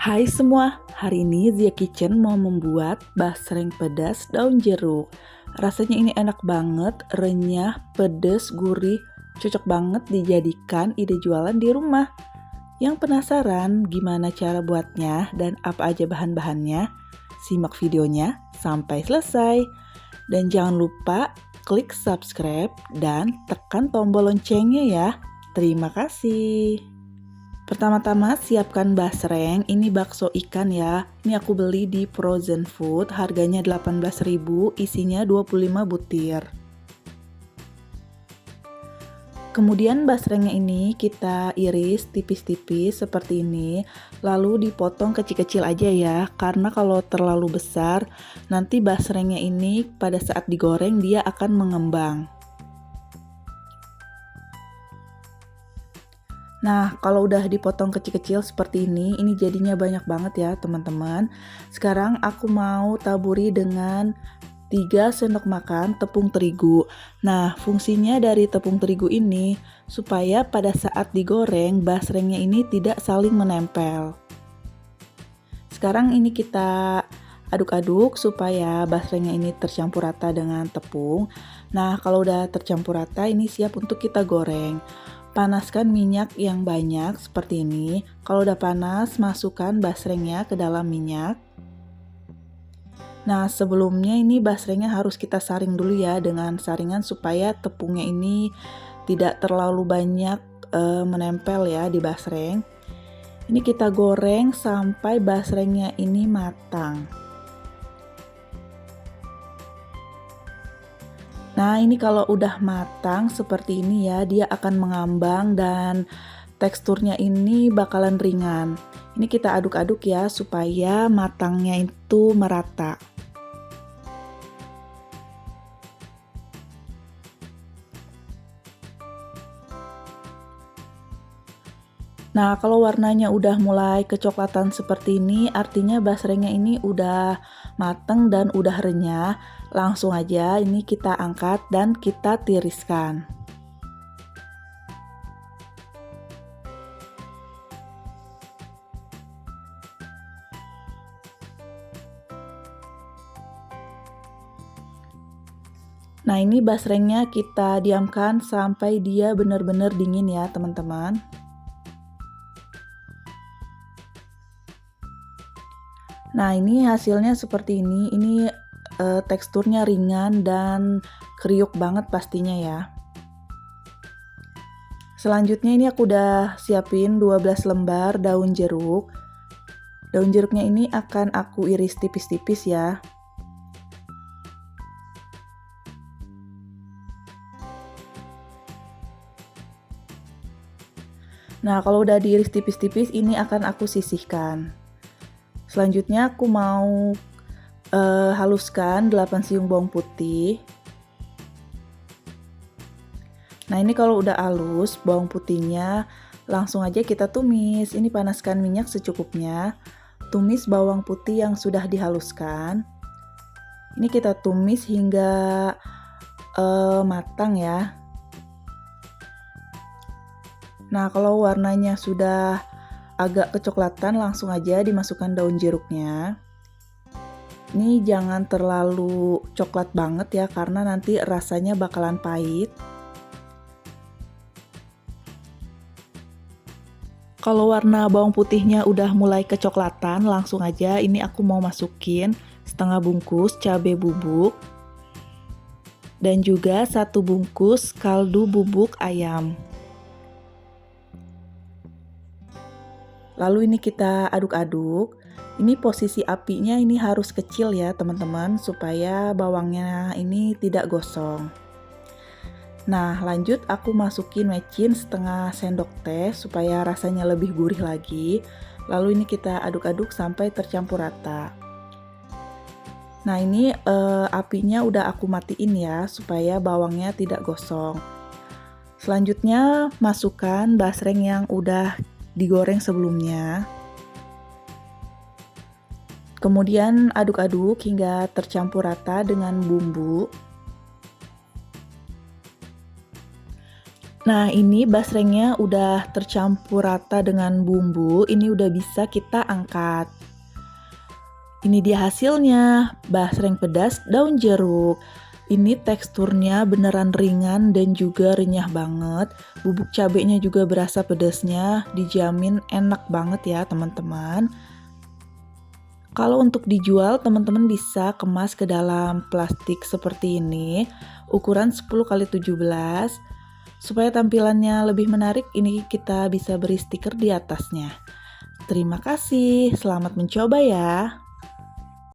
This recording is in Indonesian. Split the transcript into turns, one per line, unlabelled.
Hai semua, hari ini Zia Kitchen mau membuat basreng pedas daun jeruk. Rasanya ini enak banget, renyah, pedas, gurih, cocok banget dijadikan ide jualan di rumah. Yang penasaran gimana cara buatnya dan apa aja bahan-bahannya? Simak videonya sampai selesai. Dan jangan lupa klik subscribe dan tekan tombol loncengnya ya. Terima kasih. Pertama-tama siapkan basreng, ini bakso ikan ya. Ini aku beli di Frozen Food, harganya 18.000, isinya 25 butir. Kemudian basrengnya ini kita iris tipis-tipis seperti ini, lalu dipotong kecil-kecil aja ya, karena kalau terlalu besar, nanti basrengnya ini pada saat digoreng dia akan mengembang. Nah, kalau udah dipotong kecil-kecil seperti ini jadinya banyak banget ya teman-teman. Sekarang aku mau taburi dengan 3 sendok makan tepung terigu. Nah, fungsinya dari tepung terigu ini supaya pada saat digoreng basrengnya ini tidak saling menempel. Sekarang ini kita aduk-aduk supaya basrengnya ini tercampur rata dengan tepung. Nah, kalau udah tercampur rata ini siap untuk kita goreng. Panaskan minyak yang banyak seperti ini. Kalau udah panas, masukkan basrengnya ke dalam minyak. Nah, sebelumnya ini basrengnya harus kita saring dulu ya dengan saringan supaya tepungnya ini tidak terlalu banyak menempel ya di basreng. Ini kita goreng sampai basrengnya ini matang. Nah, ini kalau udah matang seperti ini ya, dia akan mengambang dan teksturnya ini bakalan ringan. Ini kita aduk-aduk ya supaya matangnya itu merata. Nah, kalau warnanya udah mulai kecoklatan seperti ini, artinya basrengnya ini udah mateng dan udah renyah. Langsung aja ini kita angkat dan kita tiriskan. Nah, ini basrengnya kita diamkan sampai dia benar-benar dingin ya, teman-teman. Nah, ini hasilnya seperti ini. Ini teksturnya ringan dan kriuk banget pastinya ya. Selanjutnya ini aku udah siapin 12 lembar daun jeruk. Daun jeruknya ini akan aku iris tipis-tipis ya. Nah, kalau udah diiris tipis-tipis ini akan aku sisihkan. Selanjutnya aku mau haluskan 8 siung bawang putih. Nah, ini kalau udah halus bawang putihnya langsung aja kita tumis. Ini panaskan minyak secukupnya. Tumis bawang putih yang sudah dihaluskan. Ini kita tumis hingga matang ya. Nah, kalau warnanya sudah agak kecoklatan langsung aja dimasukkan daun jeruknya. Ini jangan terlalu coklat banget ya karena nanti rasanya bakalan pahit. Kalau warna bawang putihnya udah mulai kecoklatan, langsung aja ini aku mau masukin setengah bungkus cabai bubuk dan juga 1 bungkus kaldu bubuk ayam. Lalu ini kita aduk-aduk. Ini posisi apinya ini harus kecil ya teman-teman supaya bawangnya ini tidak gosong. Nah, lanjut aku masukin mecin setengah sendok teh supaya rasanya lebih gurih lagi. Lalu ini kita aduk-aduk sampai tercampur rata. Nah, ini apinya udah aku matiin ya supaya bawangnya tidak gosong. Selanjutnya masukkan basreng yang udah digoreng sebelumnya. Kemudian aduk-aduk hingga tercampur rata dengan bumbu. Nah, ini basrengnya udah tercampur rata dengan bumbu, ini udah bisa kita angkat. Ini dia hasilnya, basreng pedas daun jeruk. Ini teksturnya beneran ringan dan juga renyah banget. Bubuk cabenya juga berasa pedasnya, dijamin enak banget ya teman-teman. Kalau untuk dijual, teman-teman bisa kemas ke dalam plastik seperti ini, ukuran 10x17. Supaya tampilannya lebih menarik, ini kita bisa beri stiker di atasnya. Terima kasih, selamat mencoba ya.